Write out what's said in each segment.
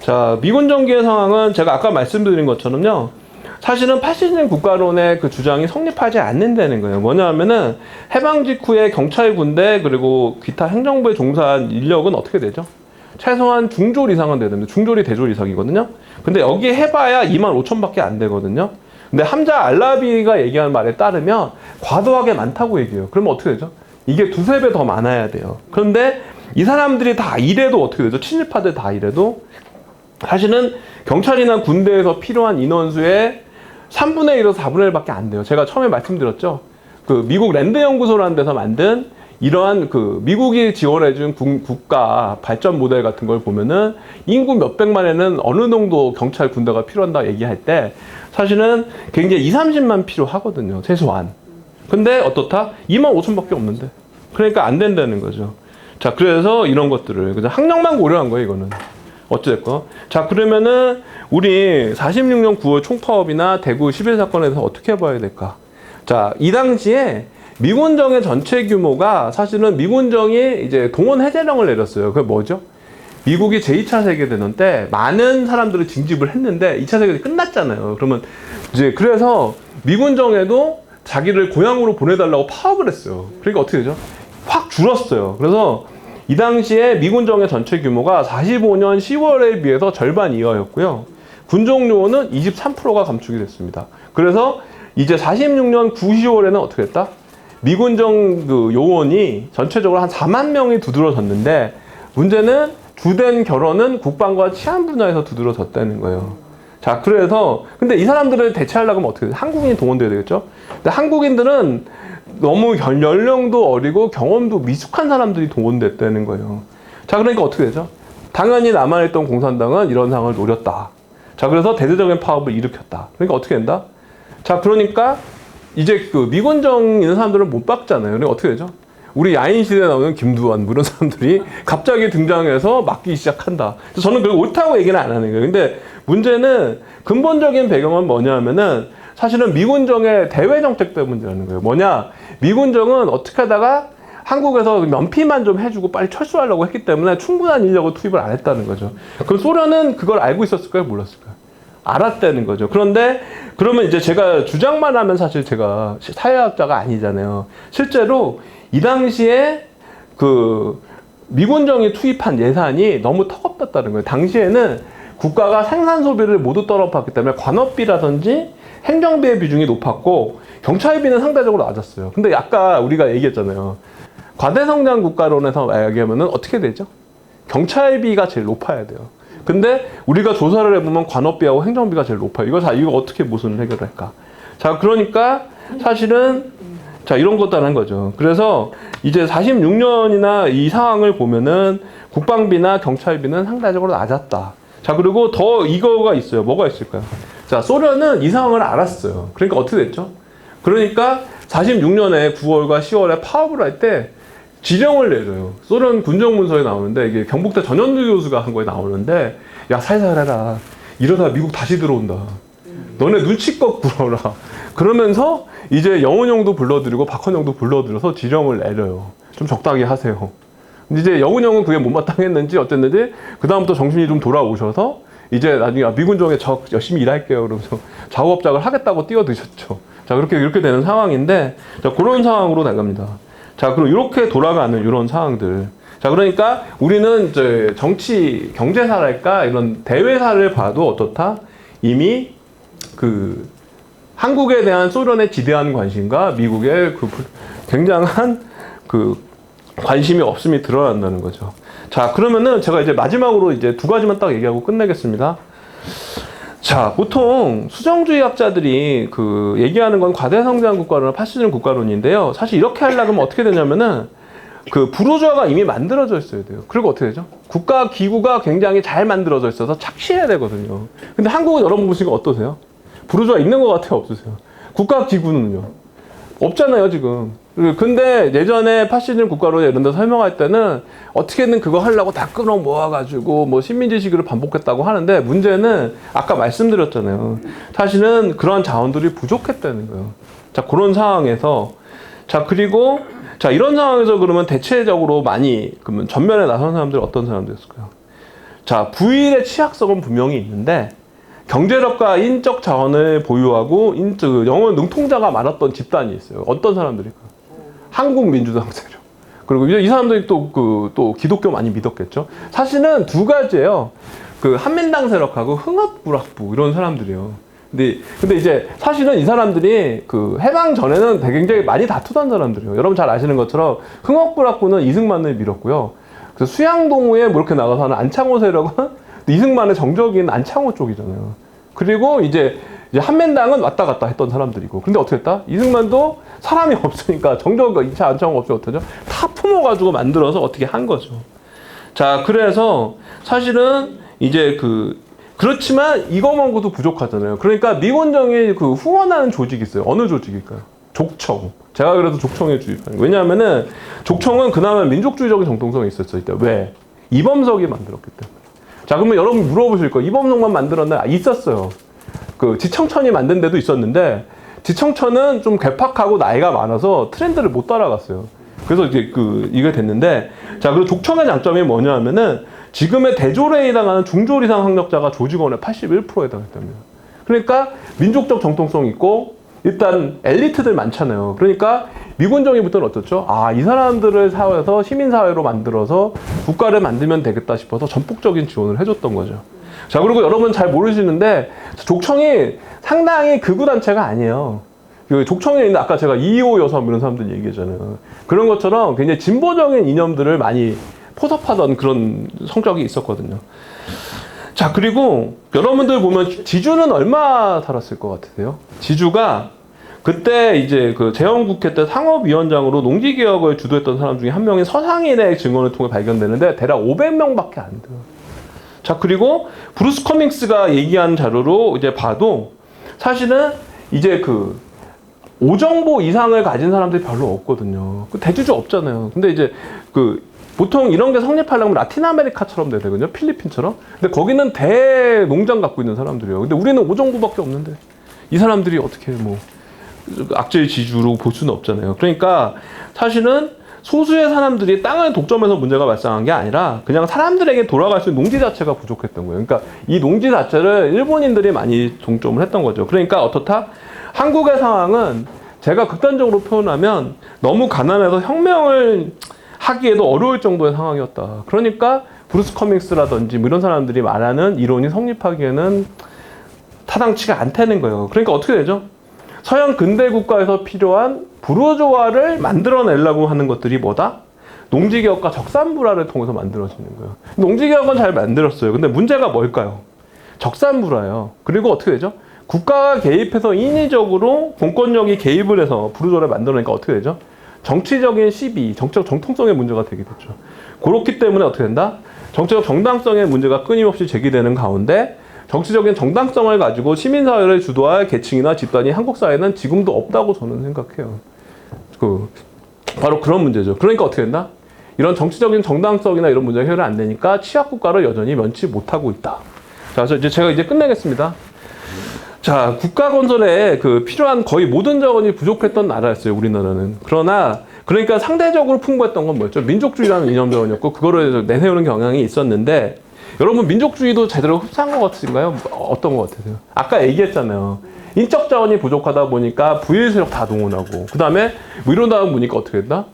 자, 미군 정기의 상황은 제가 아까 말씀드린 것처럼요. 사실은 파시즘 국가론의 그 주장이 성립하지 않는다는 거예요. 뭐냐면은 해방 직후에 경찰 군대 그리고 기타 행정부에 종사한 인력은 어떻게 되죠? 최소한 중졸 이상은 돼야 됩니다. 중졸이 대졸 이상이거든요. 근데 여기 해봐야 25,000밖에 안 되거든요. 근데 함자 알라비가 얘기하는 말에 따르면 과도하게 많다고 얘기해요. 그러면 어떻게 되죠? 이게 두세 배 더 많아야 돼요. 그런데 이 사람들이 다 이래도 어떻게 되죠? 친일파들 다 이래도 사실은 경찰이나 군대에서 필요한 인원수의 3분의 1에서 4분의 1밖에 안 돼요. 제가 처음에 말씀드렸죠. 그 미국 랜드 연구소라는 데서 만든 이러한 그 미국이 지원해준 국가 발전 모델 같은 걸 보면은 인구 몇백만에는 어느 정도 경찰 군대가 필요한다 얘기할 때 사실은 굉장히 2, 30만 필요하거든요. 최소한. 근데 어떻다? 25,000밖에 없는데. 그러니까 안 된다는 거죠. 자, 그래서 이런 것들을 그래서 학력만 고려한 거예요, 이거는. 어찌됐건. 자, 그러면은 우리 46년 9월 총파업이나 대구 11사건에서 어떻게 봐야 될까? 자, 이 당시에 미군정의 전체 규모가 사실은 미군정이 이제 동원 해제령을 내렸어요. 그게 뭐죠? 미국이 제2차 세계대전 때 많은 사람들을 징집을 했는데 2차 세계대전이 끝났잖아요. 그러면 이제 그래서 미군정에도 자기를 고향으로 보내달라고 파업을 했어요. 그러니까 어떻게 되죠? 확 줄었어요. 그래서 이 당시에 미군정의 전체 규모가 45년 10월에 비해서 절반 이하였고요. 군종요원은 23%가 감축이 됐습니다. 그래서 이제 46년 9, 10월에는 어떻게 됐다? 미군정 그 요원이 전체적으로 한 4만 명이 두드러졌는데 문제는 주된 결혼은 국방과 치안 분야에서 두드러졌다는 거예요. 자, 그래서 근데 이 사람들을 대체하려고 하면 어떻게 돼요? 한국인이 동원돼야 되겠죠? 근데 한국인들은 너무 연령도 어리고 경험도 미숙한 사람들이 동원됐다는 거예요. 자, 그러니까 어떻게 되죠? 당연히 남아있던 공산당은 이런 상황을 노렸다. 자, 그래서 대대적인 파업을 일으켰다. 그러니까 어떻게 된다? 자, 그러니까 이제 그 미군정 있는 사람들은 못 박잖아요. 그러니까 어떻게 되죠? 우리 야인시대에 나오는 김두한 뭐 이런 사람들이 갑자기 등장해서 막기 시작한다. 그래서 저는 그걸 옳다고 얘기는 안 하는 거예요. 근데 문제는 근본적인 배경은 뭐냐면은 사실은 미군정의 대외 정책 때문에 문제라는 거예요. 뭐냐? 미군정은 어떻게 하다가 한국에서 면피만 좀 해주고 빨리 철수하려고 했기 때문에 충분한 인력을 투입을 안 했다는 거죠. 그럼 소련은 그걸 알고 있었을까요? 몰랐을까요? 알았다는 거죠. 그런데 그러면 이제 제가 주장만 하면 사실 제가 사회학자가 아니잖아요. 실제로 이 당시에 그 미군정이 투입한 예산이 너무 턱없었다는 거예요. 당시에는 국가가 생산 소비를 모두 떨어졌기 때문에 관업비라든지 행정비의 비중이 높았고 경찰비는 상대적으로 낮았어요. 근데 아까 우리가 얘기했잖아요. 과대성장 국가론에서 얘기하면은 어떻게 되죠? 경찰비가 제일 높아야 돼요. 근데 우리가 조사를 해보면 관업비하고 행정비가 제일 높아요. 이거 어떻게 무슨 해결할까? 자, 그러니까 사실은 자, 이런 것도 하는 거죠. 그래서 이제 46년이나 이 상황을 보면은 국방비나 경찰비는 상대적으로 낮았다. 자, 그리고 더 이거가 있어요. 뭐가 있을까요? 자, 소련은 이 상황을 알았어요. 그러니까 어떻게 됐죠? 그러니까 46년에 9월과 10월에 파업을 할 때 지령을 내줘요. 소련 군정문서에 나오는데 이게 경북대 전현두 교수가 한 거에 나오는데 야, 살살 해라. 이러다 미국 다시 들어온다. 너네 눈치껏 굴어라. 그러면서 이제 영은형도 불러들이고 박헌영도 불러들여서 지령을 내려요. 좀 적당히 하세요. 근데 이제 영은형은 그게 못마땅했는지 어쨌는지 그 다음부터 정신이 좀 돌아오셔서 이제 나중에 미군정에 열심히 일할게요. 그러면서 작업작을 하겠다고 뛰어드셨죠. 자, 이렇게 되는 상황인데 자, 그런 상황으로 나갑니다. 자, 그리고 이렇게 돌아가는 이런 상황들. 자, 그러니까 우리는 이제 정치, 경제사랄까 이런 대외사를 봐도 어떻다? 이미 그 한국에 대한 소련의 지대한 관심과 미국의 그 굉장한 그 관심이 없음이 드러난다는 거죠. 자, 그러면은 제가 이제 마지막으로 이제 두 가지만 딱 얘기하고 끝내겠습니다. 자, 보통 수정주의 학자들이 그 얘기하는 건 과대성장 국가론, 파시즘 국가론인데요. 사실 이렇게 하려면 어떻게 되냐면은 그 부르주아가 이미 만들어져 있어야 돼요. 그리고 어떻게 되죠? 국가 기구가 굉장히 잘 만들어져 있어서 착취해야 되거든요. 근데 한국은 여러분 보시니까 어떠세요? 부르주아 있는 것 같아요? 없으세요? 국가 기구는요? 없잖아요, 지금. 근데 예전에 파시즘 국가론 이런 데 설명할 때는 어떻게든 그거 하려고 다 끌어 모아가지고 뭐 식민지식을 반복했다고 하는데 문제는 아까 말씀드렸잖아요. 사실은 그런 자원들이 부족했다는 거예요. 자, 그런 상황에서 자, 그리고 자, 이런 상황에서 그러면 대체적으로 많이 그러면 전면에 나선 사람들이 어떤 사람들이었을까요? 자, 부일의 취약성은 분명히 있는데 경제력과 인적 자원을 보유하고 영어 능통자가 많았던 집단이 있어요. 어떤 사람들일까요? 한국 민주당 세력. 그리고 이제 이 사람들이 또 기독교 많이 믿었겠죠. 사실은 두 가지예요. 그 한민당 세력하고 흥합부락부 이런 사람들이에요. 근데 이제 사실은 이 사람들이 그 해방 전에는 굉장히 많이 다투던 사람들이에요. 여러분 잘 아시는 것처럼 흥합부락부는 이승만을 밀었고요. 그래서 수양동에 뭐 이렇게 나가서 하는 안창호 세력은 이승만의 정적인 안창호 쪽이잖아요. 그리고 이제 한민당은 왔다 갔다 했던 사람들이고. 근데 어떻게 했다? 이승만도 사람이 없으니까 정적가 2차 안창호가 없으면 어떡하죠? 다 품어가지고 만들어서 어떻게 한 거죠. 자, 그래서 사실은 이제 그렇지만 이거만고도 부족하잖아요. 그러니까 미군정이 후원하는 조직이 있어요. 어느 조직일까요? 족청. 제가 그래도 족청에 주입하는. 왜냐하면은 족청은 그나마 민족주의적인 정통성이 있었을 때. 왜? 이범석이 만들었기 때문에. 자, 그러면 여러분 물어보실 거예요. 이범석만 만들었나요? 있었어요. 지청천이 만든 데도 있었는데 지청천은 좀 괴팍하고 나이가 많아서 트렌드를 못 따라갔어요. 그래서 이제 이게 됐는데, 자, 그리고 족청의 장점이 뭐냐 하면은 지금의 대조례에 해당하는 중졸 이상 학력자가 조직원의 81%에 해당했답니다. 그러니까 민족적 정통성이 있고 일단 엘리트들 많잖아요. 그러니까 미군 정의부터는 어떻죠? 아, 이 사람들을 사회에서 시민사회로 만들어서 국가를 만들면 되겠다 싶어서 전폭적인 지원을 해줬던 거죠. 자, 그리고 여러분 잘 모르시는데 족청이 상당히 극우 단체가 아니에요. 족청에 있는 아까 제가 2.25 여섬 이런 사람들 얘기했잖아요. 그런 것처럼 굉장히 진보적인 이념들을 많이 포섭하던 그런 성격이 있었거든요. 자, 그리고 여러분들 보면 지주는 얼마 살았을 것 같으세요? 지주가 그때 이제 재헌국회 때 상업위원장으로 농지개혁을 주도했던 사람 중에 한 명인 서상인의 증언을 통해 발견되는데 대략 500명밖에 안 돼요. 자, 그리고 브루스 커밍스가 얘기한 자료로 이제 봐도 사실은 이제 오정보 이상을 가진 사람들이 별로 없거든요. 대주주 없잖아요. 근데 이제 보통 이런 게 성립하려면 라틴 아메리카처럼 돼야 되거든요. 필리핀처럼. 근데 거기는 대농장 갖고 있는 사람들이에요. 근데 우리는 오정부밖에 없는데 이 사람들이 어떻게 악질 지주로 볼 수는 없잖아요. 그러니까 사실은 소수의 사람들이 땅을 독점해서 문제가 발생한 게 아니라 그냥 사람들에게 돌아갈 수 있는 농지 자체가 부족했던 거예요. 그러니까 이 농지 자체를 일본인들이 많이 동점을 했던 거죠. 그러니까 어떻다? 한국의 상황은 제가 극단적으로 표현하면 너무 가난해서 혁명을 하기에도 어려울 정도의 상황이었다. 그러니까 브루스 커밍스라든지 뭐 이런 사람들이 말하는 이론이 성립하기에는 타당치가 않다는 거예요. 그러니까 어떻게 되죠? 서양 근대 국가에서 필요한 부르주아를 만들어내려고 하는 것들이 뭐다? 농지개혁과 적산불화를 통해서 만들어지는 거예요. 농지개혁은 잘 만들었어요. 근데 문제가 뭘까요? 적산불화예요. 그리고 어떻게 되죠? 국가가 개입해서 인위적으로 공권력이 개입을 해서 부르주아를 만들어내니까 어떻게 되죠? 정치적인 시비, 정치적 정통성의 문제가 되게 됐죠. 그렇기 때문에 어떻게 된다? 정치적 정당성의 문제가 끊임없이 제기되는 가운데 정치적인 정당성을 가지고 시민사회를 주도할 계층이나 집단이 한국 사회는 지금도 없다고 저는 생각해요. 바로 그런 문제죠. 그러니까 어떻게 된다? 이런 정치적인 정당성이나 이런 문제가 해결이 안 되니까 취약국가를 여전히 면치 못하고 있다. 자, 그래서 제가 이제 끝내겠습니다. 자, 국가 건설에 필요한 거의 모든 자원이 부족했던 나라였어요, 우리나라는. 그러니까 상대적으로 풍부했던 건 뭐였죠? 민족주의라는 이념 자원이었고, 그거를 내세우는 경향이 있었는데, 여러분, 민족주의도 제대로 흡수한 것 같으신가요? 어떤 것 같으세요? 아까 얘기했잖아요. 인적 자원이 부족하다 보니까 부일 세력 다 동원하고, 그 다음에 뭐 이러다 보니까 어떻게 됐나?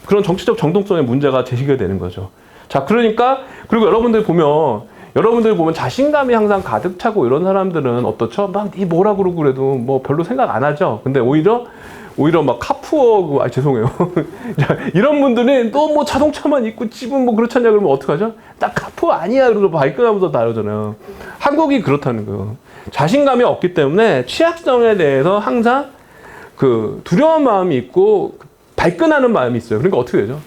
그런 정치적 정통성의 문제가 제기가 되는 거죠. 자, 그러니까, 그리고 여러분들 보면 자신감이 항상 가득 차고 이런 사람들은 어떻죠? 막 이 뭐라 그러고 그래도 뭐 별로 생각 안 하죠. 근데 오히려 막 카푸어, 죄송해요. 이런 분들은 또 뭐 자동차만 있고 집은 뭐 그렇잖냐 그러면 어떡하죠? 딱 카푸어 아니야 그러고 발끈하면서 다르잖아요. 한국이 그렇다는 거예요. 자신감이 없기 때문에 취약성에 대해서 항상 두려운 마음이 있고 발끈하는 마음이 있어요. 그러니까 어떻게 되죠?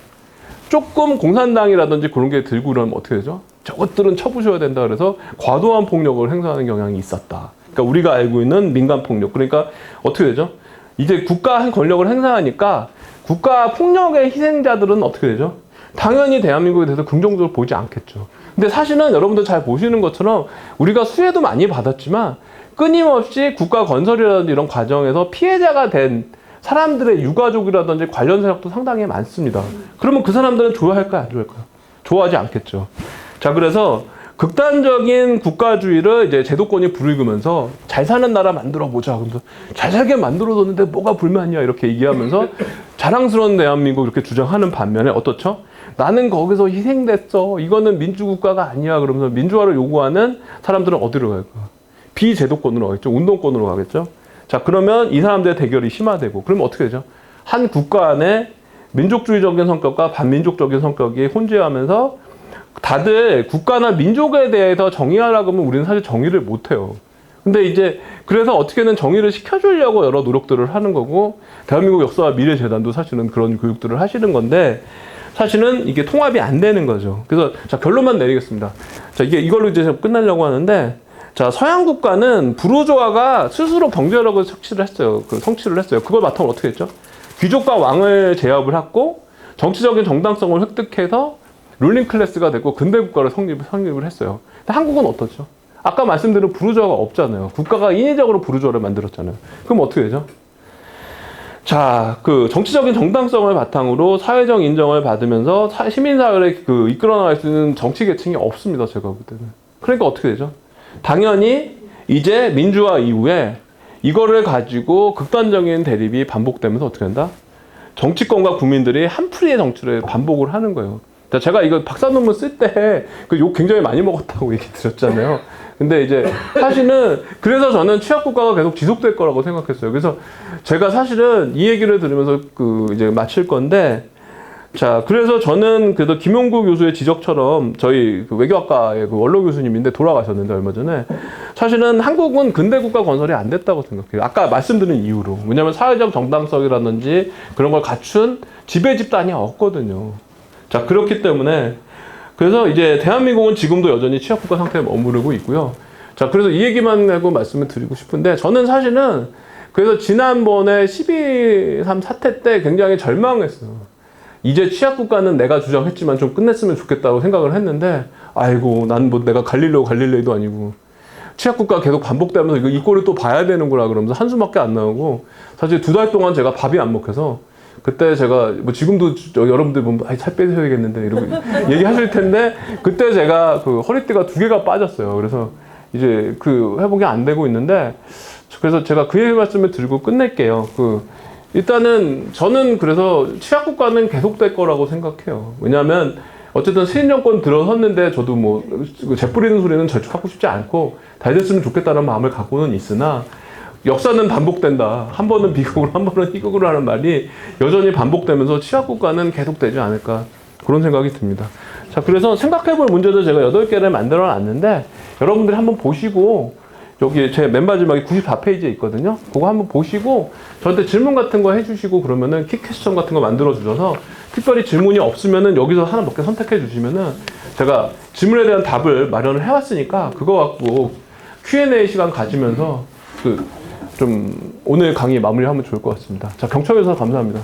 조금 공산당이라든지 그런 게 들고 그러면 어떻게 되죠? 저것들은 쳐부셔야 된다 그래서 과도한 폭력을 행사하는 경향이 있었다. 그러니까 우리가 알고 있는 민간 폭력. 그러니까 어떻게 되죠? 이제 국가 권력을 행사하니까 국가 폭력의 희생자들은 어떻게 되죠? 당연히 대한민국에 대해서 긍정적으로 보지 않겠죠. 근데 사실은 여러분들 잘 보시는 것처럼 우리가 수혜도 많이 받았지만 끊임없이 국가 건설이라든지 이런 과정에서 피해자가 된 사람들의 유가족이라든지 관련 세력도 상당히 많습니다. 그러면 그 사람들은 좋아할까요? 안 좋아할까요? 좋아하지 않겠죠. 자, 그래서 극단적인 국가주의를 이제 제도권이 부르면서 잘 사는 나라 만들어 보자. 그러면서 잘 살게 만들어뒀는데 뭐가 불만이야 이렇게 얘기하면서 자랑스러운 대한민국 이렇게 주장하는 반면에 어떻죠? 나는 거기서 희생됐어. 이거는 민주국가가 아니야. 그러면서 민주화를 요구하는 사람들은 어디로 갈까? 비제도권으로 가겠죠. 운동권으로 가겠죠. 자, 그러면 이 사람들의 대결이 심화되고 그러면 어떻게 되죠? 한 국가 안에 민족주의적인 성격과 반민족적인 성격이 혼재하면서 다들 국가나 민족에 대해서 정의하라고 하면 우리는 사실 정의를 못해요. 근데 이제 그래서 어떻게든 정의를 시켜주려고 여러 노력들을 하는 거고 대한민국 역사와 미래재단도 사실은 그런 교육들을 하시는 건데 사실은 이게 통합이 안 되는 거죠. 그래서 자, 결론만 내리겠습니다. 자, 이걸로 이제 끝내려고 하는데 자, 서양 국가는 부르주아가 스스로 경제력을 성취를 했어요. 성취를 했어요. 그걸 바탕으로 어떻게 했죠? 귀족과 왕을 제압을 했고 정치적인 정당성을 획득해서 룰링 클래스가 됐고 근대 국가를 성립을 했어요. 근데 한국은 어떻죠? 아까 말씀드린 부르주아가 없잖아요. 국가가 인위적으로 부르주아를 만들었잖아요. 그럼 어떻게 되죠? 자, 그 정치적인 정당성을 바탕으로 사회적 인정을 받으면서 시민사회를 이끌어 나갈 수 있는 정치 계층이 없습니다. 제가 볼 때는. 그러니까 어떻게 되죠? 당연히 이제 민주화 이후에 이거를 가지고 극단적인 대립이 반복되면서 어떻게 된다? 정치권과 국민들이 한풀이의 정치를 반복을 하는 거예요. 제가 이거 박사 논문 쓸 때 그 욕 굉장히 많이 먹었다고 얘기 드렸잖아요. 근데 이제 사실은 그래서 저는 취약국가가 계속 지속될 거라고 생각했어요. 그래서 제가 사실은 이 얘기를 들으면서 이제 마칠 건데 자, 그래서 저는 그래도 김용구 교수의 지적처럼 저희 외교학과의 원로 교수님인데 돌아가셨는데 얼마 전에 사실은 한국은 근대국가 건설이 안 됐다고 생각해요. 아까 말씀드린 이유로. 왜냐하면 사회적 정당성이라든지 그런 걸 갖춘 지배 집단이 없거든요. 자, 그렇기 때문에 그래서 이제 대한민국은 지금도 여전히 취약국가 상태에 머무르고 있고요. 자, 그래서 이 얘기만 하고 말씀을 드리고 싶은데 저는 사실은 그래서 지난번에 12.3 사태 때 굉장히 절망했어요. 이제 취약국가는 내가 주장했지만 좀 끝냈으면 좋겠다고 생각을 했는데 아이고 난 뭐 내가 갈릴레이도 아니고 취약국가 계속 반복되면서 이 꼴을 또 봐야 되는구나 그러면서 한숨밖에 안 나오고 사실 2달 동안 제가 밥이 안 먹혀서 그때 제가 뭐 지금도 여러분들 보면 살 빼셔야겠는데 이러고 얘기하실 텐데 그때 제가 허리띠가 2개가 빠졌어요. 그래서 이제 회복이 안 되고 있는데 그래서 제가 그 얘기 말씀을 드리고 끝낼게요. 일단은 저는 그래서 취약국가는 계속될 거라고 생각해요. 왜냐하면 어쨌든 신정권 들어섰는데 저도 뭐 재뿌리는 소리는 저축하고 싶지 않고 잘 됐으면 좋겠다는 마음을 갖고는 있으나 역사는 반복된다. 한 번은 비극으로 한 번은 희극으로 하는 말이 여전히 반복되면서 취약국가는 계속되지 않을까 그런 생각이 듭니다. 자, 그래서 생각해볼 문제도 제가 8개를 만들어 놨는데 여러분들이 한번 보시고 여기 제 맨 마지막에 94페이지에 있거든요. 그거 한번 보시고 저한테 질문 같은 거 해주시고 그러면은 킥퀘스천 같은 거 만들어 주셔서 특별히 질문이 없으면은 여기서 하나 몇 개 선택해 주시면은 제가 질문에 대한 답을 마련을 해왔으니까 그거 갖고 Q&A 시간 가지면서 좀 오늘 강의 마무리하면 좋을 것 같습니다. 자, 경청해 주셔서 감사합니다.